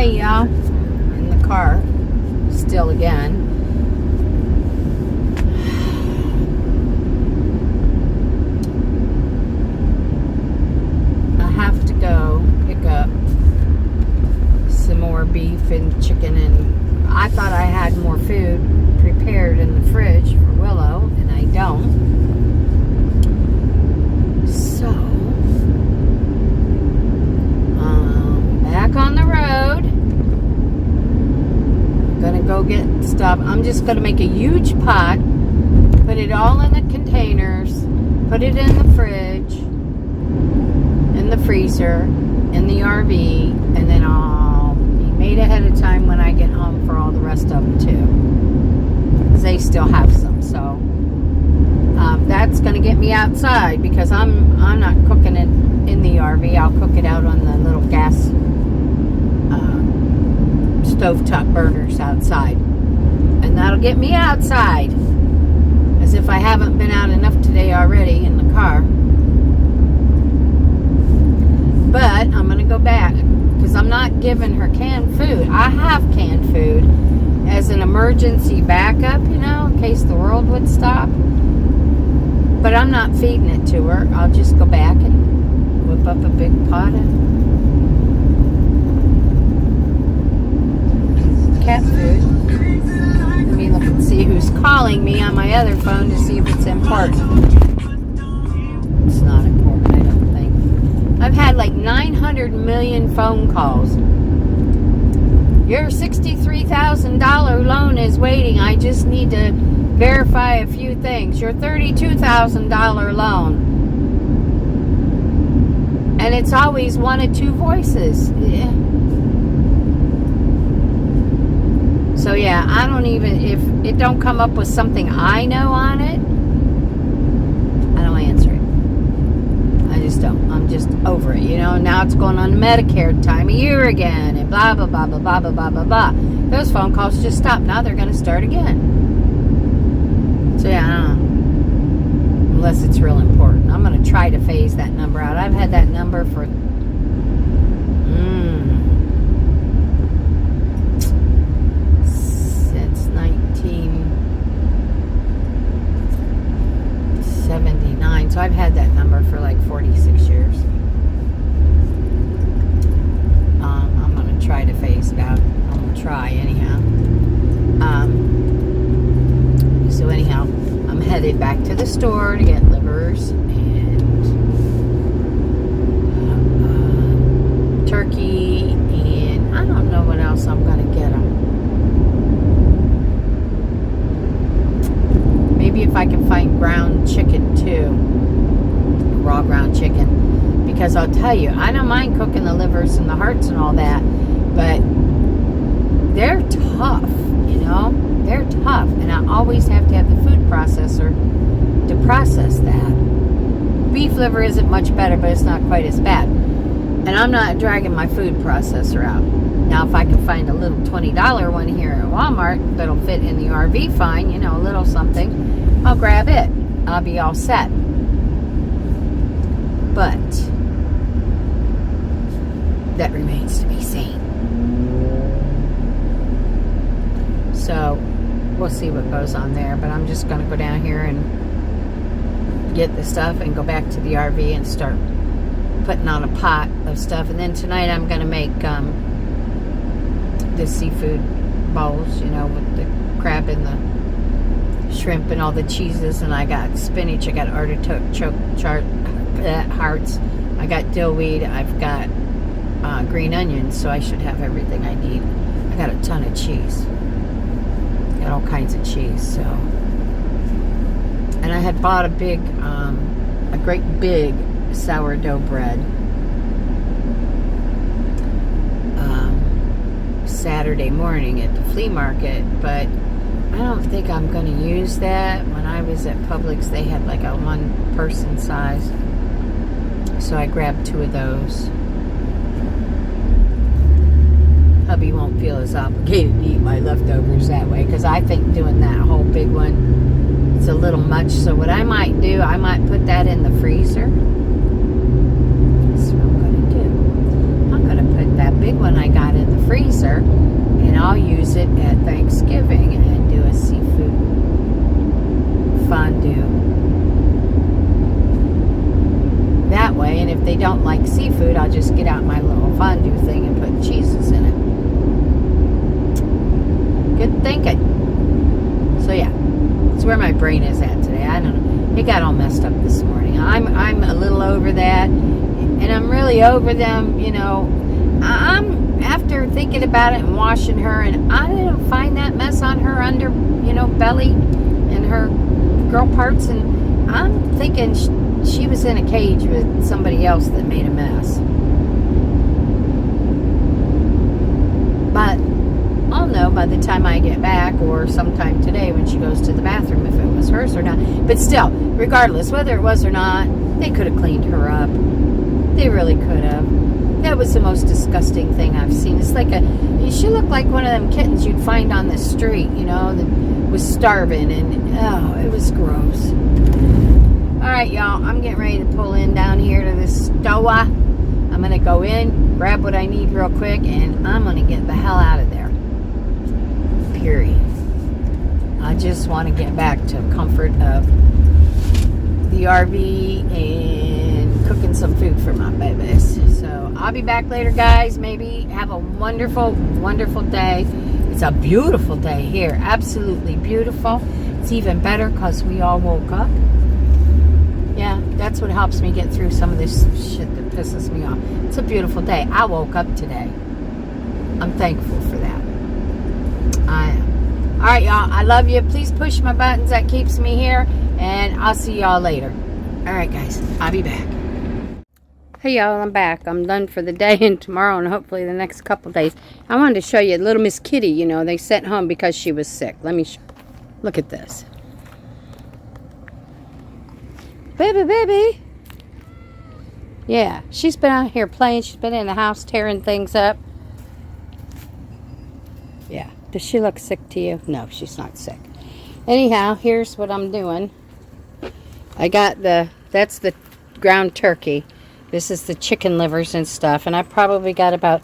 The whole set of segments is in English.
Hey y'all, in the car, still again. I have to go pick up some more beef and chicken, and I thought I had more food prepared in the fridge for Willow, and I don't. So, back on the road. I'm gonna go get stuff. I'm just gonna make a huge pot, put it all in the containers, put it in the fridge, in the freezer, in the RV, and then I'll be made ahead of time when I get home for all the rest of them too. 'Cause they still have some, so that's gonna get me outside because I'm not cooking it in the RV. I'll cook it out on the little gas stovetop burners outside, and that'll get me outside, as if I haven't been out enough today already in the car. But I'm gonna go back because I'm not giving her canned food. I have canned food as an emergency backup, in case the world would stop, but I'm not feeding it to her. I'll just go back and whip up a big pot of cat food. Let me look and see who's calling me on my other phone to see if it's important. It's not important, I don't think. I've had like 900 million phone calls. Your $63,000 loan is waiting. I just need to verify a few things. Your $32,000 loan. And it's always one of two voices. Yeah. So yeah, I don't even, if it don't come up with something I know on it, I don't answer it. I just don't. I'm just over it, Now it's going on Medicare time of year again, and blah, blah, blah, blah, blah, blah, blah, blah, blah. Those phone calls just stopped. Now they're going to start again. So yeah, I don't know. Unless it's real important. I'm going to try to phase that number out. I've had that number for since 1979. So I've had that number for like 46 years. I'm going to try to phase it out. I'm going to try anyhow. So anyhow, I'm headed back to the store to get livers and turkey, and I don't know what else I'm going to get them. Maybe if I can find ground chicken too, raw ground chicken, because I'll tell you, I don't mind cooking the livers and the hearts and all that, but they're tough, they're tough, and I always have to have the food processor to process that. Beef liver isn't much better, but it's not quite as bad, and I'm not dragging my food processor out. Now if I can find a little $20 one here at Walmart that'll fit in the RV fine, a little something, I'll grab it. I'll be all set. But that remains to be seen. So we'll see what goes on there, but I'm just going to go down here and get the stuff and go back to the RV and start putting on a pot of stuff. And then tonight I'm going to make the seafood bowls, with the crab and the shrimp and all the cheeses. And I got spinach, I got artichoke hearts, I got dill weed, I've got green onions, so I should have everything I need. I got a ton of cheese. Got all kinds of cheese, so. And I had bought a great big sourdough bread Saturday morning at the flea market, but I don't think I'm going to use that. When I was at Publix, they had like a one-person size, so I grabbed 2 of those. Hubby won't feel as obligated to eat my leftovers that way, because I think doing that whole big one, it's a little much. So what I might do, I might put that in the freezer. That's what I'm going to do. I'm going to put that big one I got in the freezer. freezer, and I'll use it at Thanksgiving and do a seafood fondue that way. And if they don't like seafood, I'll just get out my little fondue thing and put cheeses in it. Good thinking. So yeah, that's where my brain is at today. I don't know. It got all messed up this morning. I'm a little over that, and I'm really over them. You know, I'm after thinking about it and washing her, and I didn't find that mess on her under, belly and her girl parts, and I'm thinking she was in a cage with somebody else that made a mess. But I'll know by the time I get back, or sometime today when she goes to the bathroom, if it was hers or not. But still, regardless whether it was or not, they could have cleaned her up. They really could have. That was the most disgusting thing I've seen. It's like she looked like one of them kittens you'd find on the street, that was starving, and it was gross. All right, y'all, I'm getting ready to pull in down here to this store. I'm going to go in, grab what I need real quick, and I'm going to get the hell out of there. Period. I just want to get back to comfort of the RV and cooking some food for my babies. So I'll be back later, guys. Maybe have a wonderful, wonderful day. It's a beautiful day here. Absolutely beautiful. It's even better because we all woke up. Yeah, that's what helps me get through some of this shit that pisses me off. It's a beautiful day. I woke up today. I'm thankful for that. I am. All right, y'all. I love you. Please push my buttons. That keeps me here. And I'll see y'all later. All right, guys. I'll be back. Hey, y'all. I'm back. I'm done for the day and tomorrow and hopefully the next couple days. I wanted to show you little Miss Kitty. They sent home because she was sick. Let me look at this. Baby. Yeah, she's been out here playing. She's been in the house tearing things up. Yeah. Does she look sick to you? No, she's not sick. Anyhow, here's what I'm doing. I got that's the ground turkey. This is the chicken livers and stuff. And I probably got about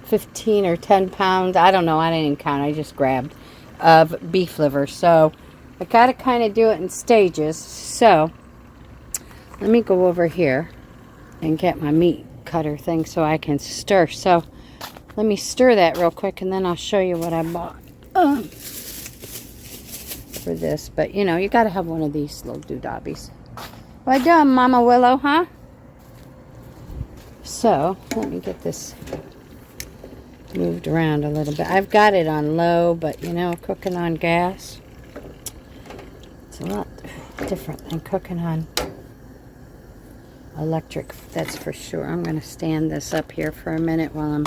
15 or 10 pounds. I don't know. I didn't count. I just grabbed of beef liver. So I got to kind of do it in stages. So let me go over here and get my meat cutter thing so I can stir. So let me stir that real quick, and then I'll show you what I bought for this. But, you got to have one of these little doodobbies. What done, Mama Willow, huh? So, let me get this moved around a little bit. I've got it on low, but, cooking on gas, it's a lot different than cooking on electric, that's for sure. I'm going to stand this up here for a minute while I'm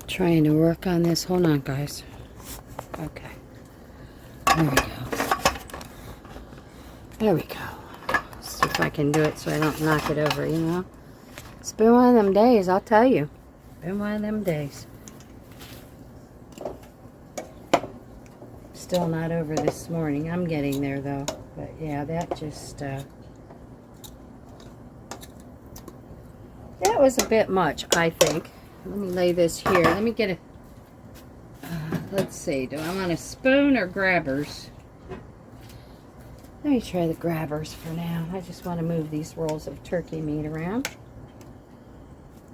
trying to work on this. Hold on, guys. Okay. There we go. There we go. Let's see if I can do it so I don't knock it over, It's been one of them days, I'll tell you. Been one of them days. Still not over this morning. I'm getting there, though. But, yeah, that just... that was a bit much, I think. Let me lay this here. Let me get a... let's see. Do I want a spoon or grabbers? Let me try the grabbers for now. I just want to move these rolls of turkey meat around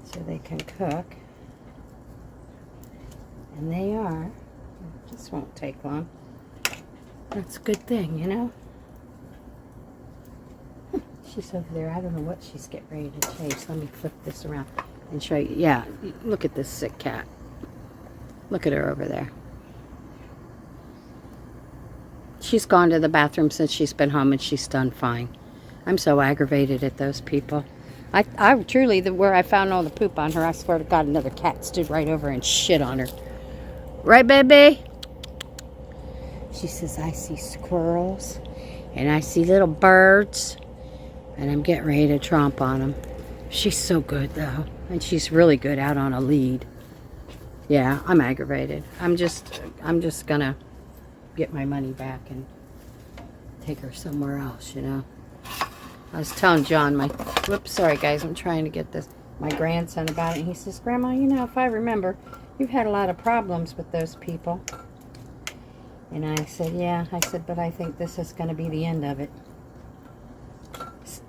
so they can cook. And they are. It just won't take long. That's a good thing, She's over there. I don't know what she's getting ready to chase. Let me flip this around and show you. Yeah, look at this sick cat. Look at her over there. She's gone to the bathroom since she's been home, and she's done fine. I'm so aggravated at those people. I truly, where I found all the poop on her, I swear to God, another cat stood right over and shit on her. Right, baby? She says, I see squirrels, and I see little birds, and I'm getting ready to tromp on them. She's so good, though. And she's really good out on a lead. Yeah, I'm aggravated. I'm just gonna get my money back and take her somewhere else, I was telling John, whoops, sorry guys, I'm trying to get this. my grandson about it. And he says, Grandma, you know, if I remember, you've had a lot of problems with those people. And I said, yeah. I said, but I think this is going to be the end of it.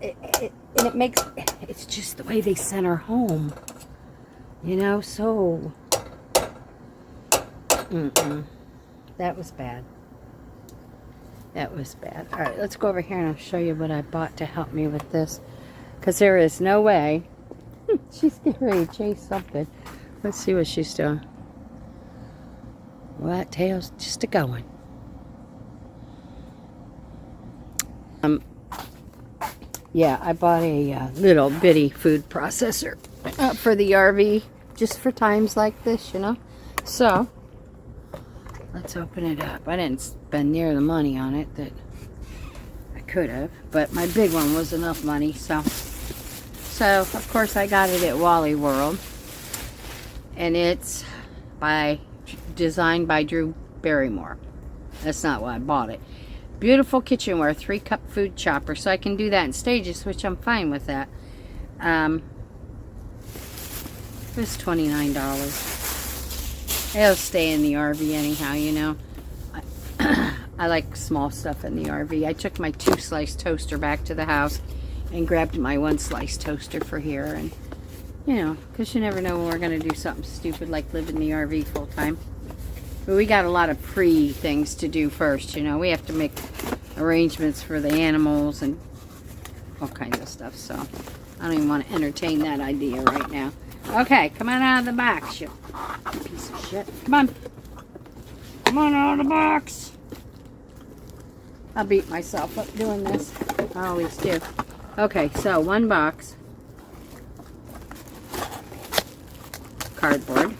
And it makes, it's just the way they sent her home. You know, so. That was bad. That was bad. All right, let's go over here and I'll show you what I bought to help me with this. Because there is no way. She's getting ready to chase something. Let's see what she's doing. Well, that tail's just a-going. Yeah, I bought a little bitty food processor for the RV. Just for times like this, you know. So, let's open it up. I didn't spend near the money on it that I could have. But my big one was enough money, so... So, of course, I got it at Wally World. And it's designed by Drew Barrymore. That's not why I bought it. Beautiful kitchenware, 3-cup food chopper. So I can do that in stages, which I'm fine with that. It was $29. It'll stay in the RV anyhow, you know. I like small stuff in the RV. I took my 2-slice toaster back to the house and grabbed my 1-slice toaster for here. And, you know, because you never know when we're going to do something stupid like live in the RV full time. But we got a lot of things to do first, you know. We have to make arrangements for the animals and all kinds of stuff. So, I don't even want to entertain that idea right now. Okay, come on out of the box, you piece of shit. Come on. Come on out of the box. I'll beat myself up doing this. I always do. Okay, so 1 box. Cardboard.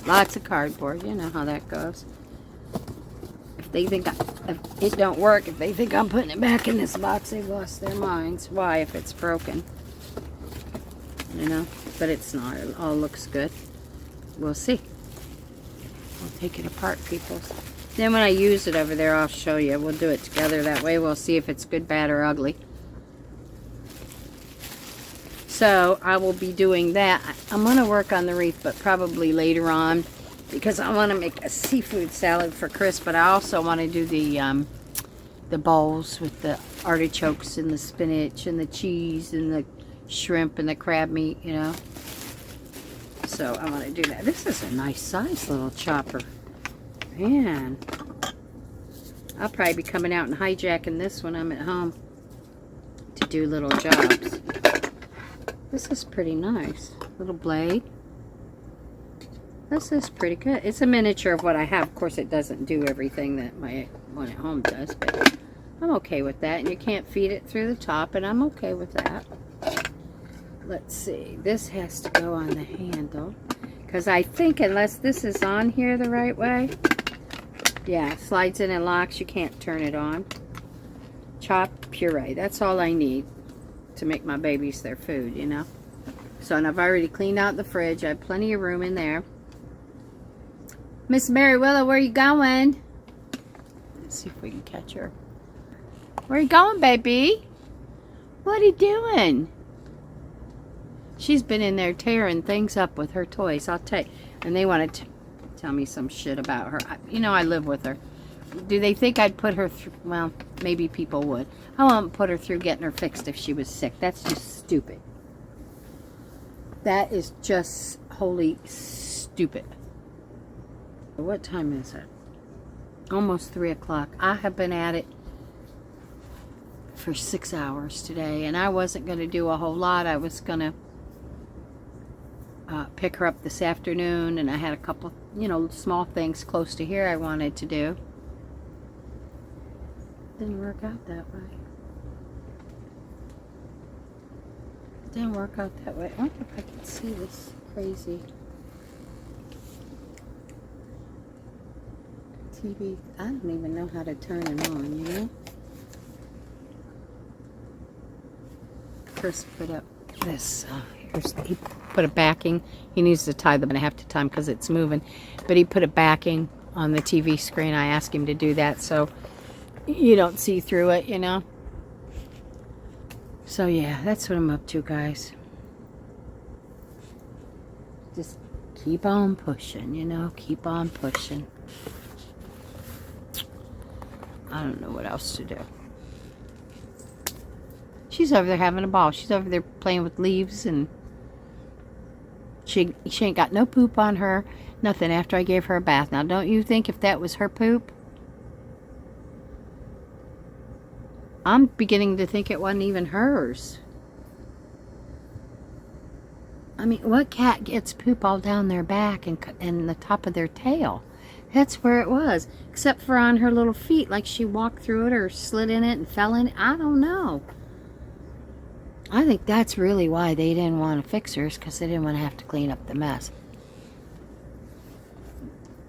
Lots of cardboard. You know how that goes. If they think if it don't work, if they think I'm putting it back in this box, they've lost their minds. Why, if it's broken? You know? But it's not. It all looks good. We'll see. We'll take it apart, people. Then when I use it over there, I'll show you. We'll do it together. That way we'll see if it's good, bad, or ugly. So I will be doing that. I'm going to work on the wreath, but probably later on. Because I want to make a seafood salad for Chris. But I also want to do the bowls with the artichokes and the spinach and the cheese and the shrimp and the crab meat, you know. So I want to do that. This is a nice size little chopper. Man. I'll probably be coming out and hijacking this when I'm at home to do little jobs. This is pretty nice. Little blade. This is pretty good. It's a miniature of what I have. Of course, it doesn't do everything that my one at home does, but I'm okay with that. And you can't feed it through the top, and I'm okay with that. Let's see. This has to go on the handle. Because I think unless this is on here the right way, yeah, slides in and locks. You can't turn it on. Chopped puree. That's all I need to make my babies their food, you know. So, and I've already cleaned out the fridge. I have plenty of room in there. Miss Mary Willow, where are you going? Let's see if we can catch her. Where are you going, baby? What are you doing? She's been in there tearing things up with her toys, I'll tell you. And they want to tell me some shit about her. You know, I live with her. Do they think I'd put her through? Well, maybe people would. I won't put her through getting her fixed if she was sick. That's just stupid. That is just wholly stupid. What time is it? Almost 3 o'clock. I have been at it for 6 hours today, and I wasn't going to do a whole lot. I was going to pick her up this afternoon, and I had a couple, you know, small things close to here I wanted to do. Didn't work out that way. Didn't work out that way. I wonder if I can see this crazy TV. I don't even know how to turn it on, you know? First put up this, he put a backing. He needs to tie them in half the time because it's moving. But he put a backing on the TV screen. I asked him to do that so you don't see through it, you know? So yeah, that's what I'm up to, guys. keep on pushing, you know, keep on pushing. I don't know what else to do. She's over there having a ball. She's over there playing with leaves, and she ain't got no poop on her, nothing after I gave her a bath. Now, don't you think if that was her poop? I'm beginning to think it wasn't even hers. I mean, what cat gets poop all down their back and the top of their tail? That's where it was. Except for on her little feet, like she walked through it or slid in it and fell in it. I don't know. I think that's really why they didn't want to fix hers, because they didn't want to have to clean up the mess.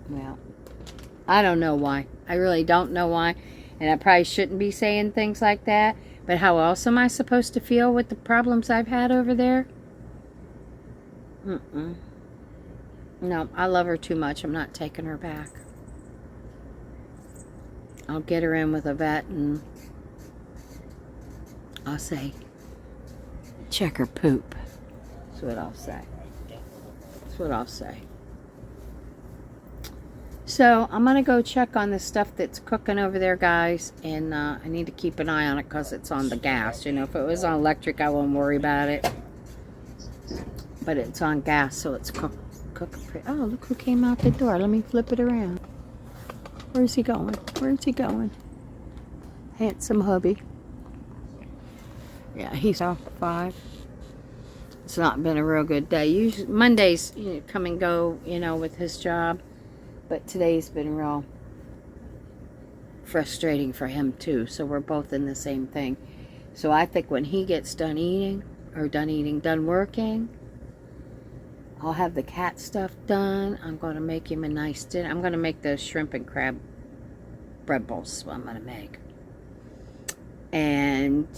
Well, I don't know why. I really don't know why. And I probably shouldn't be saying things like that. But how else am I supposed to feel with the problems I've had over there? No, I love her too much. I'm not taking her back. I'll get her in with a vet and I'll say, check her poop. That's what I'll say. That's what I'll say. So, I'm going to go check on the stuff that's cooking over there, guys. And I need to keep an eye on it because it's on the gas. You know, if it was on electric, I won't worry about it. But it's on gas, so it's cooking. Oh, look who came out the door. Let me flip it around. Where's he going? Where's he going? Handsome hubby. Yeah, he's off 5. It's not been a real good day. Usually Mondays, you know, come and go, you know, with his job. But today's been real frustrating for him too. So we're both in the same thing. So I think when he gets done done working, I'll have the cat stuff done. I'm going to make him a nice dinner. I'm going to make those shrimp and crab bread bowls. What I'm going to make. And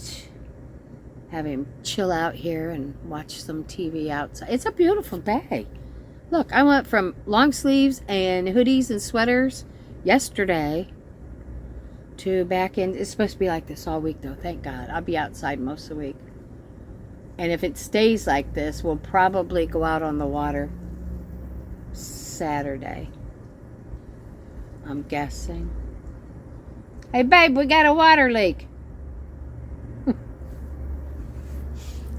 have him chill out here and watch some TV outside. It's a beautiful day. Look, I went from long sleeves and hoodies and sweaters yesterday to back in. It's supposed to be like this all week, though. Thank God. I'll be outside most of the week. And if it stays like this, we'll probably go out on the water Saturday. I'm guessing. Hey, babe, we got a water leak.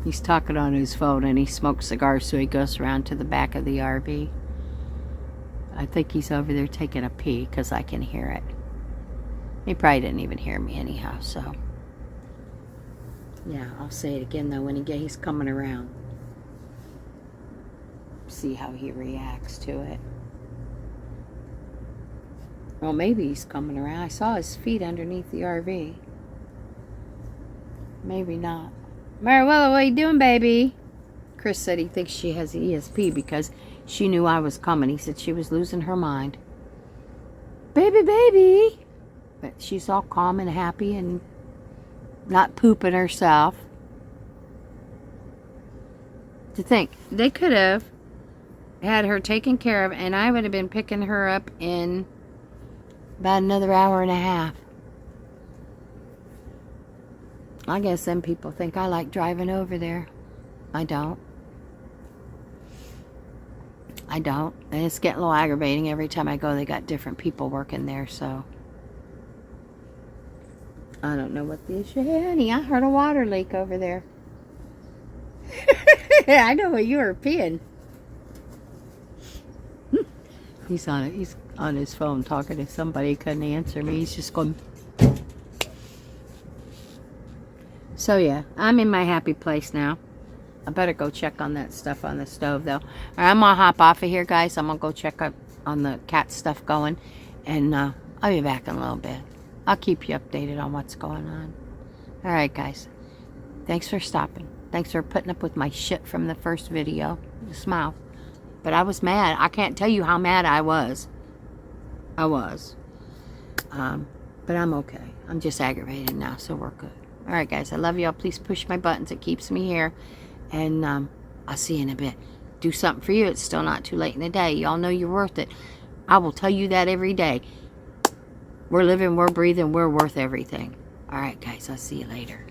He's talking on his phone and he smokes cigars, so he goes around to the back of the RV. I think he's over there taking a pee because I can hear it. He probably didn't even hear me anyhow, so. Yeah, I'll say it again though when he's coming around. See how he reacts to it. Well, maybe he's coming around. I saw his feet underneath the RV. Maybe not. Marilyn, what are you doing, baby? Chris said he thinks she has ESP because she knew I was coming. He said she was losing her mind. Baby, baby. But she's all calm and happy and not pooping herself. To think, they could have had her taken care of and I would have been picking her up in about another hour and a half. I guess some people think I like driving over there. I don't. And it's getting a little aggravating. Every time I go, they got different people working there, so. I don't know what the issue is. Hey, honey, I heard a water leak over there. I know where you were peeing. He's on his phone talking to somebody. He couldn't answer me. He's just going. So yeah, I'm in my happy place now. I better go check on that stuff on the stove though. All right, I'm gonna hop off of here, guys. I'm gonna go check up on the cat stuff going, and I'll be back in a little bit. I'll keep you updated on what's going on. All right, guys. Thanks for stopping. Thanks for putting up with my shit from the first video. Smile. But I was mad. I can't tell you how mad I was. But I'm okay. I'm just aggravated now, so we're good. All right, guys. I love y'all. Please push my buttons. It keeps me here. And I'll see you in a bit. Do something for you. It's still not too late in the day. Y'all know you're worth it. I will tell you that every day. We're living, we're breathing, we're worth everything. All right, guys. I'll see you later.